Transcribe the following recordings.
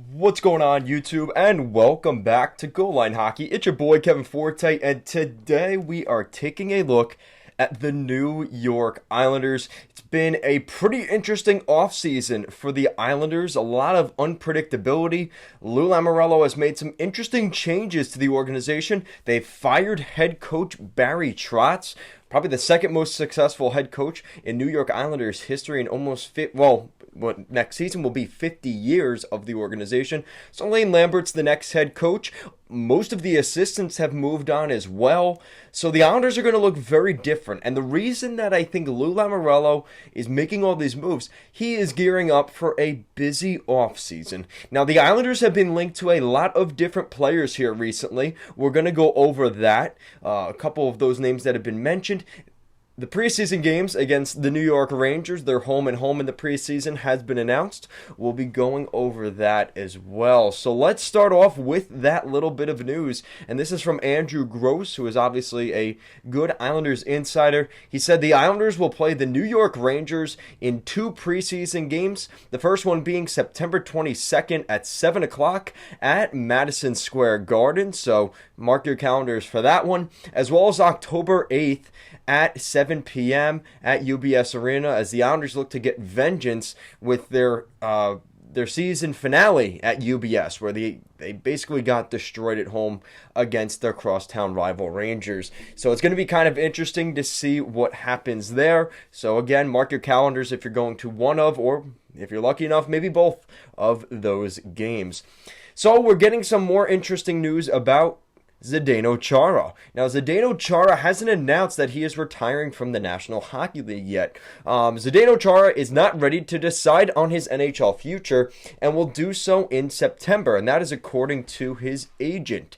What's going on, YouTube, and welcome back to Goal Line Hockey. It's your boy Kevin Forte, and today we are taking a look at the New York Islanders. It's been a pretty interesting offseason for the Islanders, a lot of unpredictability. Lou Lamoriello has made some interesting changes to the organization. They've fired head coach Barry Trotz, probably the second most successful head coach in New York Islanders history, and what next season will be 50 years of the organization. So Lane Lambert's the next head coach. Most of the assistants have moved on as well. So the Islanders are going to look very different. And the reason that I think Lou Lamoriello is making all these moves, he is gearing up for a busy offseason. Now, the Islanders have been linked to a lot of different players here recently. We're going to go over that. A couple of those names that have been mentioned. The preseason games against the New York Rangers, their home and home in the preseason, has been announced. We'll be going over that as well. So let's start off with that little bit of news. And this is from Andrew Gross, who is obviously a good Islanders insider. He said the Islanders will play the New York Rangers in 2 preseason games. The first one being September 22nd at 7 o'clock at Madison Square Garden. So mark your calendars for that one. As well as October 8th at 7 p.m. at UBS Arena, as the Islanders look to get vengeance with their season finale at UBS, where they basically got destroyed at home against their crosstown rival Rangers. So it's going to be kind of interesting to see what happens there. So again, mark your calendars if you're going to one of, or if you're lucky enough, maybe both of those games. So we're getting some more interesting news about Zdeno Chara. Now, Zdeno Chara hasn't announced that he is retiring from the National Hockey League yet. Zdeno Chara is not ready to decide on his NHL future and will do so in September, and that is according to his agent.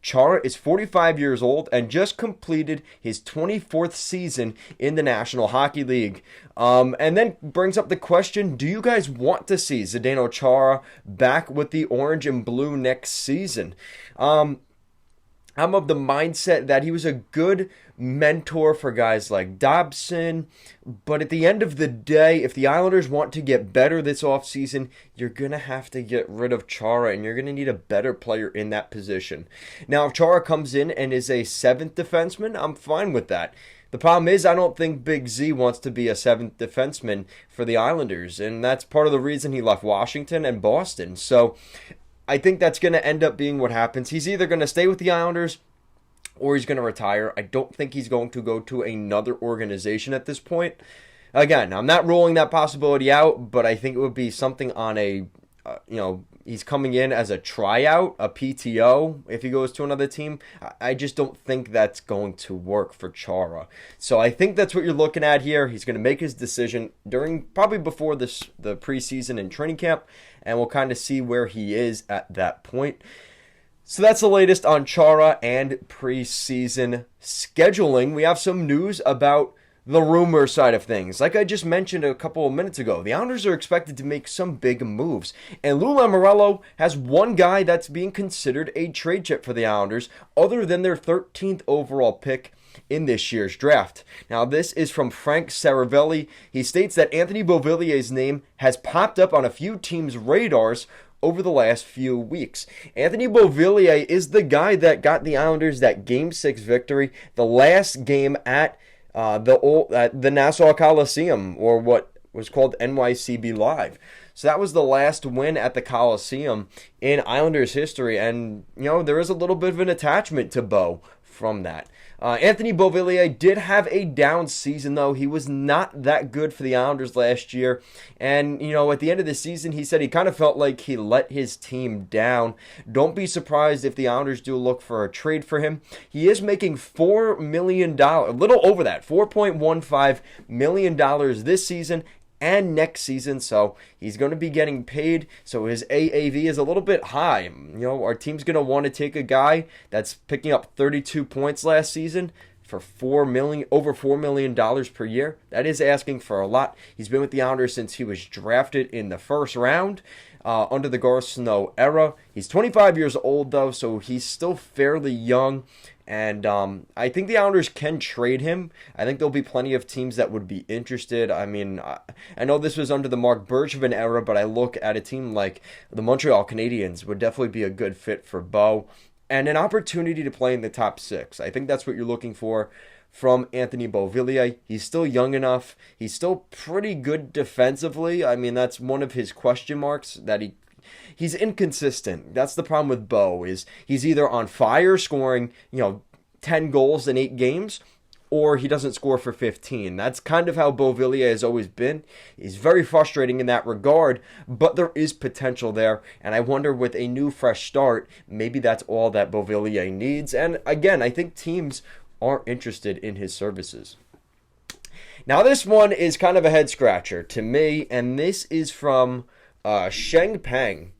Chara is 45 years old and just completed his 24th season in the National Hockey League. And then brings up the question, do you guys want to see Zdeno Chara back with the orange and blue next season? I'm of the mindset that he was a good mentor for guys like Dobson, but at the end of the day, if the Islanders want to get better this offseason, you're going to have to get rid of Chara, and you're going to need a better player in that position. Now, if Chara comes in and is a 7th defenseman, I'm fine with that. The problem is, I don't think Big Z wants to be a 7th defenseman for the Islanders, and that's part of the reason he left Washington and Boston. So I think that's going to end up being what happens. He's either going to stay with the Islanders or he's going to retire. I don't think he's going to go to another organization at this point. Again, I'm not ruling that possibility out, but I think it would be something on a, he's coming in as a tryout, a PTO, if he goes to another team. I just don't think that's going to work for Chara. So I think that's what you're looking at here. He's going to make his decision probably before the preseason and training camp, and we'll kind of see where he is at that point. So that's the latest on Chara and preseason scheduling. We have some news about the rumor side of things. Like I just mentioned a couple of minutes ago, the Islanders are expected to make some big moves. And Lou Lamoriello has one guy that's being considered a trade chip for the Islanders, other than their 13th overall pick in this year's draft. Now, this is from Frank Saravelli. He states that Anthony Beauvillier's name has popped up on a few teams' radars over the last few weeks. Anthony Beauvillier is the guy that got the Islanders that Game 6 victory, the last game at the Nassau Coliseum, or what was called NYCB Live. So that was the last win at the Coliseum in Islanders history, and there is a little bit of an attachment to Bo from that. Anthony Beauvillier did have a down season, though. He was not that good for the Islanders last year. And, at the end of the season, he said he kind of felt like he let his team down. Don't be surprised if the Islanders do look for a trade for him. He is making $4 million, a little over that, $4.15 million this season and next season, so he's going to be getting paid. So his AAV is a little bit high. Our team's going to want to take a guy that's picking up 32 points last season for over $4 million per year. That is asking for a lot. He's been with the Islanders since he was drafted in the first round under the Garth Snow era. He's 25 years old, though, so he's still fairly young. And I think the Islanders can trade him. I think there'll be plenty of teams that would be interested. I mean, I know this was under the Mark Bergevin era, but I look at a team like the Montreal Canadiens would definitely be a good fit for Bo. And an opportunity to play in the top six. I think that's what you're looking for from Anthony Beauvillier. He's still young enough. He's still pretty good defensively. I mean, that's one of his question marks, that he's inconsistent. That's the problem with Bo, is he's either on fire scoring, 10 goals in 8 games, or he doesn't score for 15. That's kind of how Beauvillier has always been. He's very frustrating in that regard, but there is potential there, and I wonder, with a new fresh start, maybe that's all that Beauvillier needs. And again, I think teams aren't interested in his services. Now this one is kind of a head scratcher to me, and this is from Sheng Peng.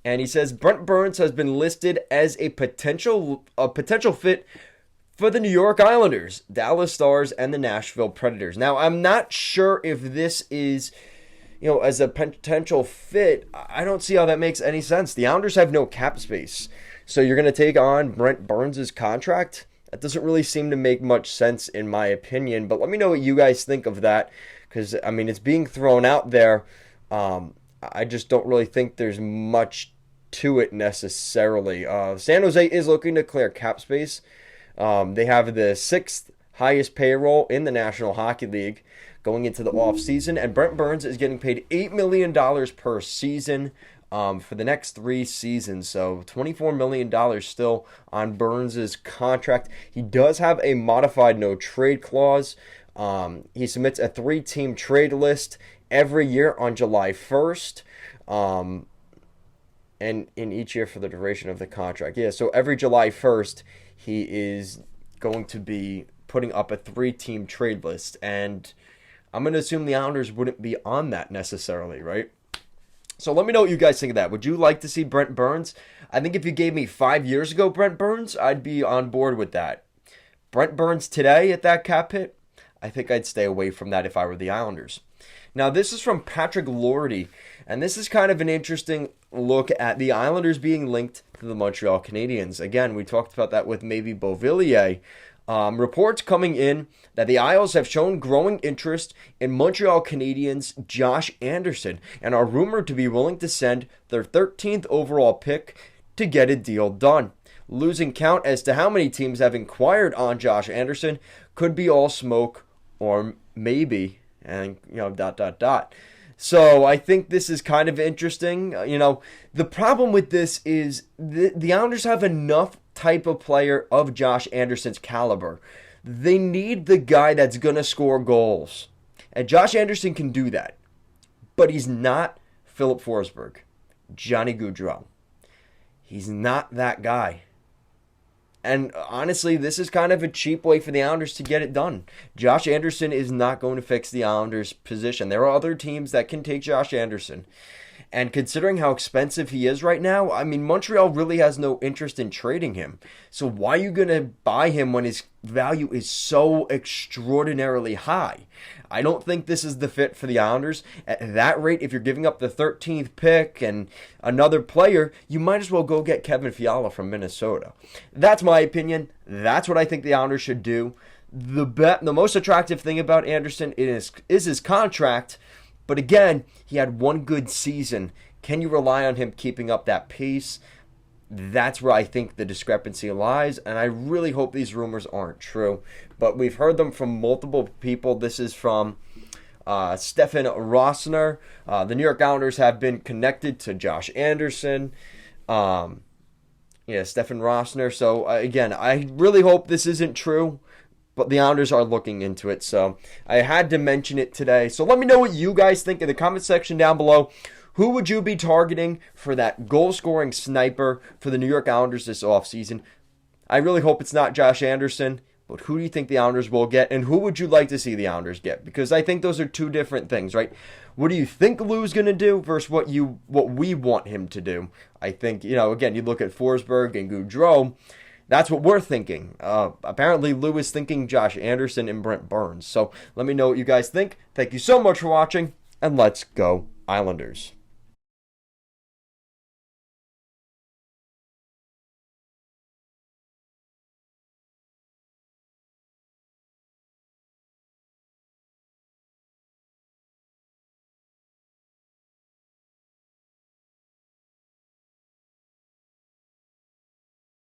And he says Brent Burns has been listed as a potential fit for the New York Islanders, Dallas Stars, and the Nashville Predators. Now, I'm not sure if this is, as a potential fit. I don't see how that makes any sense. The Islanders have no cap space. So you're going to take on Brent Burns' contract? That doesn't really seem to make much sense in my opinion. But let me know what you guys think of that, because, I mean, it's being thrown out there. I just don't really think there's much to it necessarily. San Jose is looking to clear cap space. They have the 6th highest payroll in the National Hockey League going into the offseason, and Brent Burns is getting paid $8 million per season for the next 3 seasons. So $24 million still on Burns' contract. He does have a modified no-trade clause. He submits a 3-team trade list every year on July 1st. And in each year for the duration of the contract. Yeah, so every July 1st, he is going to be putting up a 3-team trade list. And I'm going to assume the Islanders wouldn't be on that necessarily, right? So let me know what you guys think of that. Would you like to see Brent Burns? I think if you gave me 5 years ago Brent Burns, I'd be on board with that. Brent Burns today at that cap hit, I think I'd stay away from that if I were the Islanders. Now, this is from Patrick Lordy, and this is kind of an interesting look at the Islanders being linked to the Montreal Canadiens. Again, we talked about that with maybe Beauvillier. Reports coming in that the Isles have shown growing interest in Montreal Canadiens' Josh Anderson and are rumored to be willing to send their 13th overall pick to get a deal done. Losing count as to how many teams have inquired on Josh Anderson could be all smoke or maybe, and So I think this is kind of interesting. The problem with this is the Islanders have enough type of player of Josh Anderson's caliber. They need the guy that's going to score goals. And Josh Anderson can do that. But he's not Philip Forsberg, Johnny Gaudreau. He's not that guy. And honestly, this is kind of a cheap way for the Islanders to get it done. Josh Anderson is not going to fix the Islanders' position. There are other teams that can take Josh Anderson. And considering how expensive he is right now, I mean, Montreal really has no interest in trading him. So why are you going to buy him when his value is so extraordinarily high? I don't think this is the fit for the Islanders. At that rate, if you're giving up the 13th pick and another player, you might as well go get Kevin Fiala from Minnesota. That's my opinion. That's what I think the Islanders should do. The most attractive thing about Anderson is his contract. But again, he had one good season. Can you rely on him keeping up that pace? That's where I think the discrepancy lies, and I really hope these rumors aren't true. But we've heard them from multiple people. This is from Stefan Rossner. The New York Islanders have been connected to Josh Anderson. Stefan Rossner. So, again, I really hope this isn't true. But the Islanders are looking into it, so I had to mention it today. So let me know what you guys think in the comment section down below. Who would you be targeting for that goal-scoring sniper for the New York Islanders this offseason? I really hope it's not Josh Anderson, but who do you think the Islanders will get, and who would you like to see the Islanders get? Because I think those are two different things, right? What do you think Lou's going to do versus what we want him to do? I think, again, you look at Forsberg and Gaudreau. That's what we're thinking. Apparently, Lou is thinking Josh Anderson and Brent Burns. So let me know what you guys think. Thank you so much for watching, and let's go Islanders.